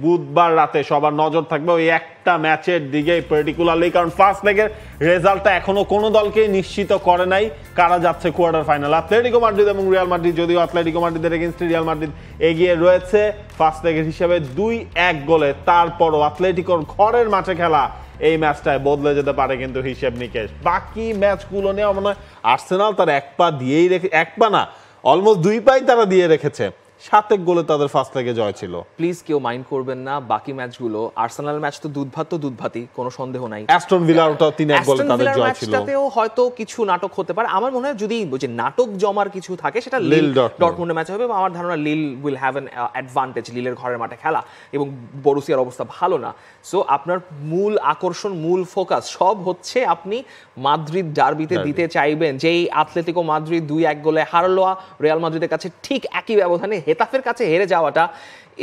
বুধবার রাতে সবার নজর থাকবে ওই একটা ম্যাচের দিকে পার্টিকুলারলি, কারণ ফার্স্ট লেগের রেজাল্টটা এখনো কোনো দলকে নিশ্চিত করে নাই কারা যাচ্ছে কোয়ার্টার ফাইনাল। আতলেটিকো মাদ্রিদ এবং রিয়াল মাদ্রিদ, যদিও আতলেটিকো মাদ্রিদের এগেইনস্টে রিয়াল মাদ্রিদ এগিয়ে রয়েছে ফার্স্ট লেগের হিসেবে 2-1 গোলে, তারপরও আতলেটিকোর ঘরের মাঠে খেলা এই ম্যাচটায় বদলে যেতে পারে কিন্তু হিসেব নিকেশ। বাকি ম্যাচগুলো নিয়ে মনে হয় আর্সেনাল তার এক পা দিয়েই রেখে, এক পা না অলমোস্ট 2 পাই তারা দিয়ে রেখেছে। 7 গোলে তাদের ফার্স্ট লেগে জয় ছিল। প্লিজ কেউ মাইন্ড করবেন না, বাকি ম্যাচগুলো আর্সেনাল ম্যাচ তো দুধভাতই, কোনো সন্দেহ নাই। অ্যাস্টন ভিলারটা 3-1 গোলে তাদের জয় ছিল। ম্যাচটাতেও হয়তো কিছু নাটক হতে পারে। আমার মনে হয় যদি যে নাটক জমার কিছু থাকে সেটা লিল ডর্টমুন্ডের ম্যাচ হবে, এবং আমার ধারণা লিল উইল হ্যাভ অ্যান অ্যাডভান্টেজ, লিলের ঘরের মাঠে খেলা এবং বরুসিয়ার অবস্থা ভালো না। সো আপনার মূল আকর্ষণ, মূল ফোকাস সব হচ্ছে আপনি মাদ্রিদ ডার্বিতে দিতে চাইবেন, যেই আতলেতিকো মাদ্রিদ 2-1 গোলে হারলো রিয়াল মাদ্রিদের কাছে, ঠিক একই ব্যবধানে হেতাফের কাছে হেরে যাওয়াটা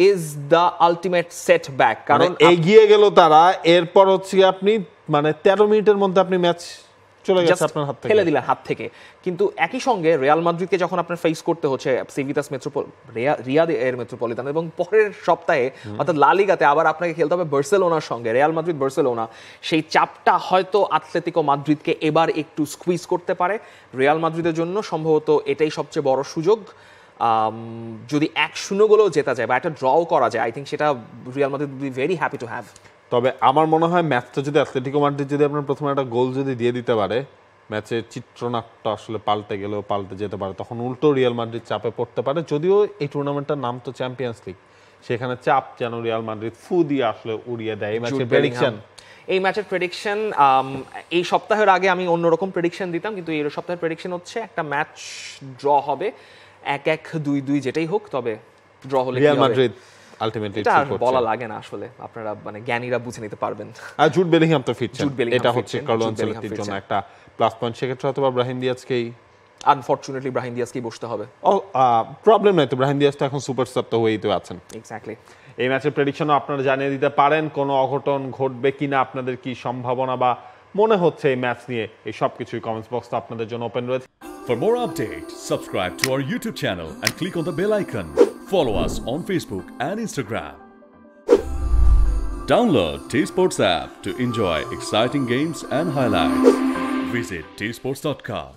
ইজ দ্য আলটিমেট সেটব্যাক। কারণ এগিয়ে গেল তারা, এরপর হচ্ছে আপনি মানে 13 মিনিটের মধ্যে আপনি ম্যাচ চলে গেছে আপনার হাত থেকে, ফেলে দিলেন হাত থেকে। কিন্তু একই সঙ্গে রিয়াল মাদ্রিদকে যখন আপনার ফেস করতে হচ্ছে সিভিতাস রিয়াদের মেট্রোপলিটান, এবং পরের সপ্তাহে অর্থাৎ লা লিগাতে আবার আপনাকে খেলতে হবে বার্সেলোনার সঙ্গে, রিয়াল মাদ্রিদ বার্সেলোনা, সেই চাপটা হয়তো আতলেতিকো মাদ্রিদকে এবার একটু স্কুইজ করতে পারে। রিয়াল মাদ্রিদের জন্য সম্ভবত এটাই সবচেয়ে বড় সুযোগ। যদি 1-0 গোলেও জেতা যায় বা একটা ড্রও করা যায়, আই থিঙ্ক সেটা Real Madrid will be very happy to have. তবে আমার মনে হয় ম্যাচটা যদি আতলেটিকো মাদ্রিদ যদি আপনার প্রথমে একটা গোল যদি দিয়ে দিতে পারে, ম্যাচের চিত্রনাট্য আসলে পাল্টে গেলেও পাল্টে যেতে পারে, তখন উল্টো রিয়াল মাদ্রিদ চাপে পড়তে পারে। যদিও এই টুর্নামেন্টটার নাম তো চ্যাম্পিয়ন্স লিগ, সেখানে চাপ যেন রিয়াল মাদ্রিদ ফু দিয়ে আসলে উড়িয়ে দেয়। এই ম্যাচের প্রেডিকশন এই সপ্তাহের আগে আমি অন্যরকম প্রেডিকশন দিতাম, কিন্তু এই সপ্তাহের প্রেডিকশন হচ্ছে একটা ম্যাচ ড্র হবে, 1-1, 2-2 যেটাই হোক, তবে ড্র হলে রিয়াল মাদ্রিদ আলটিমেটলি এটা আর বলা লাগে না, আসলে আপনারা মানে জ্ঞানীরা বুঝে নিতে পারবেন। আর জুড বেলিংহাম তো ফিটছেন, এটা হচ্ছে কার্লো আনচেলত্তির জন্য একটা প্লাস পয়েন্ট। সেক্ষেত্রে হয়তো ব্রাহিম দিয়াজকেই আনফরচুনেটলি ব্রাহিম দিয়াজকেই বসতে হবে। প্রবলেম নাই তো, ব্রাহিম দিয়াজ তো এখন সুপারস্টার তো হয়েই তো আছেন। এক্স্যাক্টলি। এই ম্যাচের প্রেডিকশনও আপনারা জানিয়ে দিতে পারেন, কোনো অঘটন ঘটবে কিনা, আপনাদের কি সম্ভাবনা বা মনে হচ্ছে এই ম্যাচ নিয়ে, এই সব কিছুই কমেন্টস বক্স তো আপনাদের জন্য ওপেন রয়েছে। For more updates, subscribe to our YouTube channel and click on the bell icon. Follow us on Facebook and Instagram. Download T-Sports app to enjoy exciting games and highlights. Visit tsports.com.